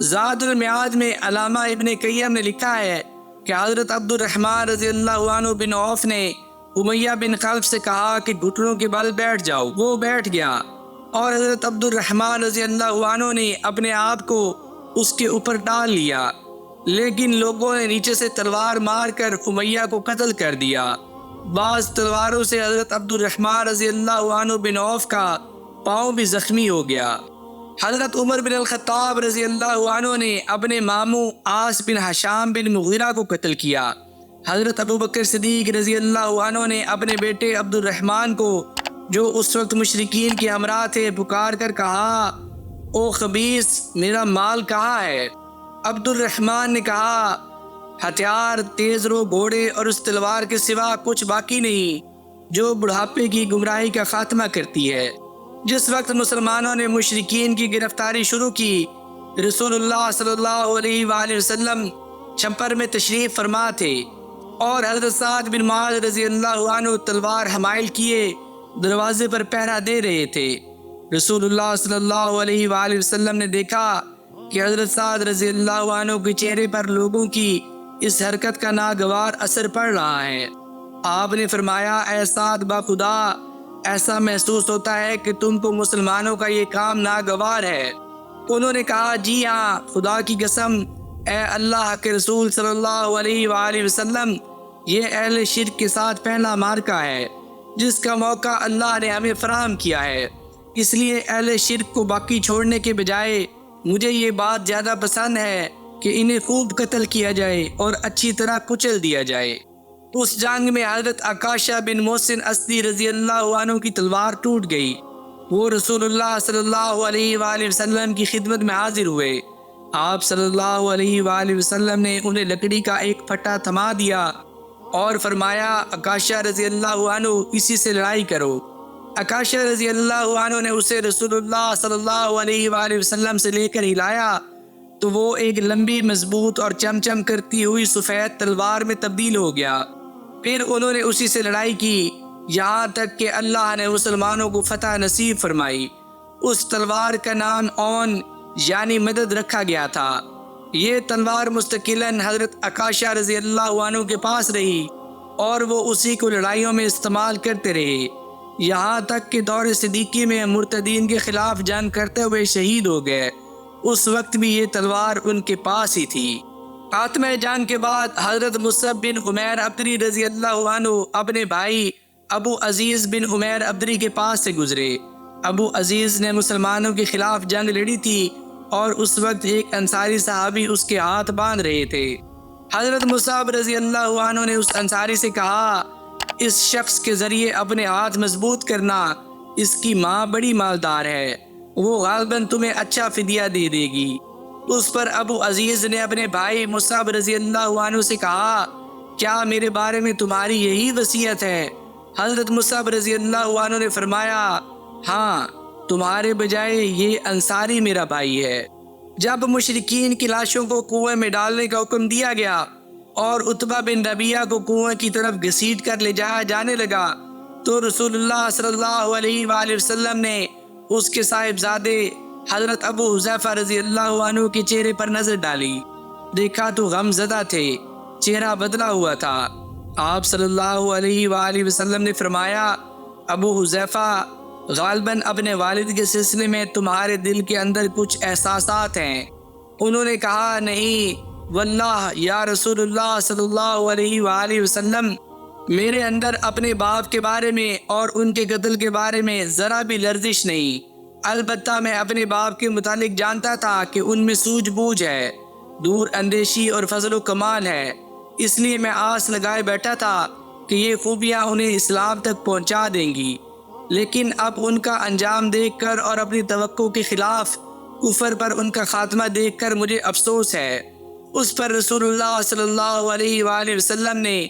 زاد المعاد میں علامہ ابن قیم نے لکھا ہے کہ حضرت عبد الرحمن رضی اللہ عنہ بن عوف نے امیہ بن خلف سے کہا کہ گھٹنوں کے بل بیٹھ جاؤ، وہ بیٹھ گیا اور حضرت عبد الرحمن رضی اللہ عنہ نے اپنے آپ کو اس کے اوپر ڈال لیا، لیکن لوگوں نے نیچے سے تلوار مار کر امیہ کو قتل کر دیا۔ بعض تلواروں سے حضرت عبد الرحمن رضی اللہ عنہ بن عوف کا پاؤں بھی زخمی ہو گیا۔ حضرت عمر بن الخطاب رضی اللہ عنہ نے اپنے ماموں عاص بن ہشام بن مغیرہ کو قتل کیا۔ حضرت ابو بکر صدیق رضی اللہ عنہ نے اپنے بیٹے عبد الرحمن کو جو اس وقت مشرکین کے ہمراہ تھے پکار کر کہا او خبیث میرا مال کہاں ہے؟ عبد الرحمن نے کہا ہتھیار، تیز رو گھوڑے اور اس تلوار کے سوا کچھ باقی نہیں جو بڑھاپے کی گمراہی کا خاتمہ کرتی ہے۔ جس وقت مسلمانوں نے مشرکین کی گرفتاری شروع کی، رسول اللہ صلی اللہ علیہ وآلہ وسلم چھپر میں تشریف فرما تھے اور حضرت سعد بن معاذ رضی اللہ عنہ تلوار حمائل کیے دروازے پر پہرا دے رہے تھے۔ رسول اللہ صلی اللہ علیہ وآلہ وسلم نے دیکھا کہ حضرت سعد رضی اللہ عنہ کے چہرے پر لوگوں کی اس حرکت کا ناگوار اثر پڑ رہا ہے۔ آپ نے فرمایا اے سعد باخدا، ایسا محسوس ہوتا ہے کہ تم کو مسلمانوں کا یہ کام ناگوار ہے۔ انہوں نے کہا جی ہاں، خدا کی قسم اے اللہ کے رسول صلی اللہ علیہ وآلہ وسلم، یہ اہل شرک کے ساتھ پہلا معرکہ ہے جس کا موقع اللہ نے ہمیں فراہم کیا ہے، اس لیے اہل شرک کو باقی چھوڑنے کے بجائے مجھے یہ بات زیادہ پسند ہے کہ انہیں خوب قتل کیا جائے اور اچھی طرح کچل دیا جائے۔ اس جنگ میں حضرت عکاشہ بن محسن اسدی رضی اللہ عنہ کی تلوار ٹوٹ گئی۔ وہ رسول اللہ صلی اللہ علیہ وآلہ وسلم کی خدمت میں حاضر ہوئے۔ آپ صلی اللہ علیہ وآلہ وسلم نے انہیں لکڑی کا ایک پھٹا تھما دیا اور فرمایا عکاشہ رضی اللہ عنہ اسی سے لڑائی کرو۔ عکاشہ رضی اللہ عنہ نے اسے رسول اللہ صلی اللہ علیہ وآلہ وسلم سے لے کر ہلایا تو وہ ایک لمبی مضبوط اور چمچم کرتی ہوئی سفید تلوار میں تبدیل ہو گیا۔ پھر انہوں نے اسی سے لڑائی کی یہاں تک کہ اللہ نے مسلمانوں کو فتح نصیب فرمائی۔ اس تلوار کا نام اون یعنی مدد رکھا گیا تھا۔ یہ تلوار مستقلاً حضرت عکاشہ رضی اللہ عنہ کے پاس رہی اور وہ اسی کو لڑائیوں میں استعمال کرتے رہے، یہاں تک کہ دور صدیقی میں مرتدین کے خلاف جنگ کرتے ہوئے شہید ہو گئے۔ اس وقت بھی یہ تلوار ان کے پاس ہی تھی۔ خاتمہ جنگ کے بعد حضرت مصعب بن عمیر عبدری رضی اللہ عنہ اپنے بھائی ابو عزیز بن عمیر عبدری کے پاس سے گزرے۔ ابو عزیز نے مسلمانوں کے خلاف جنگ لڑی تھی اور اس وقت ایک انصاری صحابی اس کے ہاتھ باندھ رہے تھے۔ حضرت مصعب رضی اللہ عنہ نے اس انصاری سے کہا اس شخص کے ذریعے اپنے ہاتھ مضبوط کرنا، اس کی ماں بڑی مالدار ہے۔ وہ غالباً تمہیں اچھا فدیہ دے دے گی۔ اس پر ابو عزیز نے اپنے بھائی مصعب رضی اللہ عنہ سے کہا، کیا میرے بارے میں تمہاری یہی وصیت ہے؟ حضرت مصعب رضی اللہ عنہ نے فرمایا، ہاں، تمہارے بجائے یہ انصاری میرا بھائی ہے۔ جب مشرکین کی لاشوں کو کنویں میں ڈالنے کا حکم دیا گیا اور عتبہ بن ربیعہ کو کنویں کی طرف گھسیٹ کر لے جایا جانے لگا تو رسول اللہ صلی اللہ علیہ وآلہ وسلم نے اس کے صاحبزادے حضرت ابو حذیفہ رضی اللہ عنہ کے چہرے پر نظر ڈالی۔ دیکھا تو غم زدہ تھے، چہرہ بدلا ہوا تھا۔ آپ صلی اللہ علیہ وآلہ وسلم نے فرمایا، ابو حذیفہ، غالباً اپنے والد کے سلسلے میں تمہارے دل کے اندر کچھ احساسات ہیں۔ انہوں نے کہا، نہیں واللہ یا رسول اللہ صلی اللہ علیہ وآلہ وسلم، میرے اندر اپنے باپ کے بارے میں اور ان کے قتل کے بارے میں ذرا بھی لرزش نہیں۔ البتہ میں اپنے باپ کے متعلق جانتا تھا کہ ان میں سوجھ بوجھ ہے، دور اندیشی اور فضل و کمال ہے، اس لیے میں آس لگائے بیٹھا تھا کہ یہ خوبیاں انہیں اسلام تک پہنچا دیں گی۔ لیکن اب ان کا انجام دیکھ کر اور اپنی توقع کے خلاف کفر پر ان کا خاتمہ دیکھ کر مجھے افسوس ہے۔ اس پر رسول اللہ صلی اللہ علیہ وآلہ وسلم نے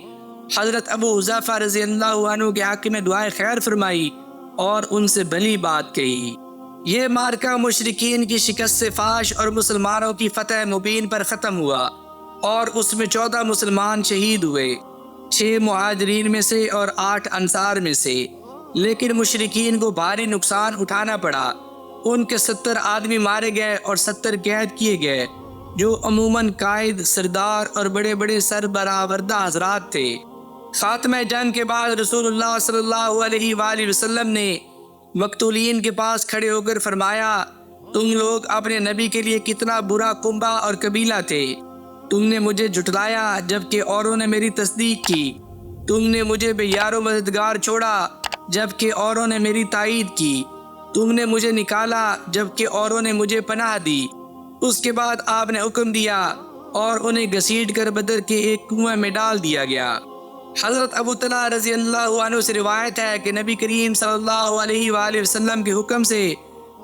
حضرت ابو حذیفہ رضی اللہ عنہ کے حق میں دعائے خیر فرمائی اور ان سے بھلی بات کہی۔ یہ مارکہ مشرکین کی شکست سے فاش اور مسلمانوں کی فتح مبین پر ختم ہوا اور اس میں 14 مسلمان شہید ہوئے، 6 مہاجرین میں سے اور 8 انصار میں سے۔ لیکن مشرکین کو بھاری نقصان اٹھانا پڑا، ان کے 70 آدمی مارے گئے اور 70 قید کیے گئے، جو عموماً قائد، سردار اور بڑے بڑے سربراہ حضرات تھے۔ خاتمہ جنگ کے بعد رسول اللہ صلی اللہ علیہ وآلہ وسلم نے مقتولین کے پاس کھڑے ہو کر فرمایا، تم لوگ اپنے نبی کے لیے کتنا برا کنبہ اور قبیلہ تھے۔ تم نے مجھے جھٹلایا جبکہ اوروں نے میری تصدیق کی، تم نے مجھے بے یار و مددگار چھوڑا جبکہ اوروں نے میری تائید کی، تم نے مجھے نکالا جبکہ اوروں نے مجھے پناہ دی۔ اس کے بعد آپ نے حکم دیا اور انہیں گھسیٹ کر بدر کے ایک کنویں میں ڈال دیا گیا۔ حضرت ابو طلحہ رضی اللہ عنہ سے روایت ہے کہ نبی کریم صلی اللہ علیہ وآلہ وسلم کے حکم سے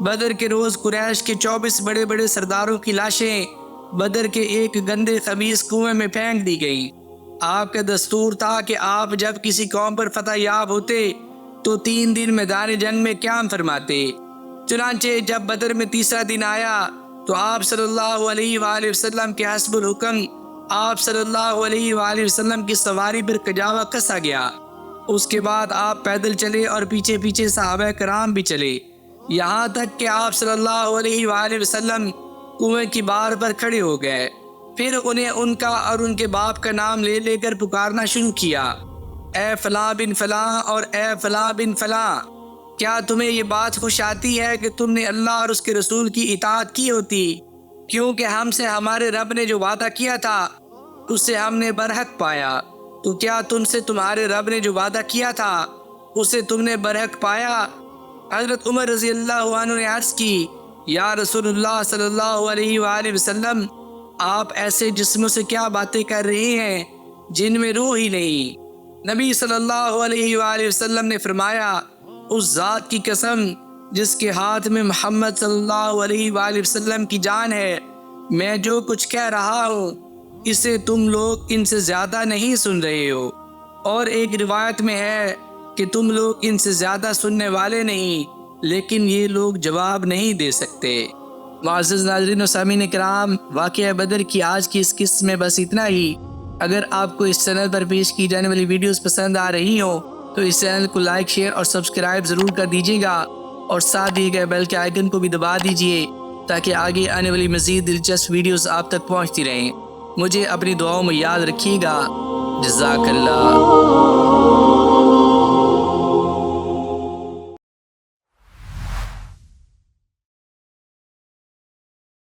بدر کے روز قریش کے 24 بڑے بڑے سرداروں کی لاشیں بدر کے ایک گندے خبیث کنویں میں پھینک دی گئیں۔ آپ کا دستور تھا کہ آپ جب کسی قوم پر فتح یاب ہوتے تو 3 دن میدان جنگ میں قیام فرماتے۔ چنانچہ جب بدر میں تیسرا دن آیا تو آپ صلی اللہ علیہ وآلہ وسلم کے حسب الحکم آپ صلی اللہ علیہ وآلہ وسلم کی سواری پر کجاوا کسا گیا۔ اس کے بعد آپ پیدل چلے اور پیچھے پیچھے صحابہ کرام بھی چلے، یہاں تک کہ آپ صلی اللہ علیہ وآلہ وسلم کنویں کی بار پر کھڑے ہو گئے۔ پھر انہیں ان کا اور ان کے باپ کا نام لے لے کر پکارنا شروع کیا، اے فلاں بن فلاں اور اے فلاں بن فلاں، کیا تمہیں یہ بات خوش آتی ہے کہ تم نے اللہ اور اس کے رسول کی اطاعت کی ہوتی؟ کیونکہ ہم سے ہمارے رب نے جو وعدہ کیا تھا اسے ہم نے برحق پایا، تو کیا تم سے تمہارے رب نے جو وعدہ کیا تھا اسے تم نے برحق پایا؟ حضرت عمر رضی اللہ عنہ نے عرض کی، یا رسول اللہ صلی اللہ علیہ وآلہ وسلم، آپ ایسے جسموں سے کیا باتیں کر رہے ہیں جن میں روح ہی نہیں؟ نبی صلی اللہ علیہ وآلہ وسلم نے فرمایا، اس ذات کی قسم جس کے ہاتھ میں محمد صلی اللہ علیہ وآلہ وسلم کی جان ہے، میں جو کچھ کہہ رہا ہوں اسے تم لوگ ان سے زیادہ نہیں سن رہے ہو، اور ایک روایت میں ہے کہ تم لوگ ان سے زیادہ سننے والے نہیں، لیکن یہ لوگ جواب نہیں دے سکتے۔ معزز ناظرین و سامعین کرام، واقعہ بدر کی آج کی اس قسط میں بس اتنا ہی۔ اگر آپ کو اس چینل پر پیش کی جانے والی ویڈیوز پسند آ رہی ہوں تو اس چینل کو لائک، شیئر اور سبسکرائب ضرور کر دیجیے گا، اور ساتھ دیے گئے بیل کے آئیکن کو بھی دبا دیجیے تاکہ آگے آنے والی مزید دلچسپ ویڈیوز آپ تک پہنچتی رہیں۔ مجھے اپنی دعاؤں میں یاد رکھیے گا۔ جزاک اللہ۔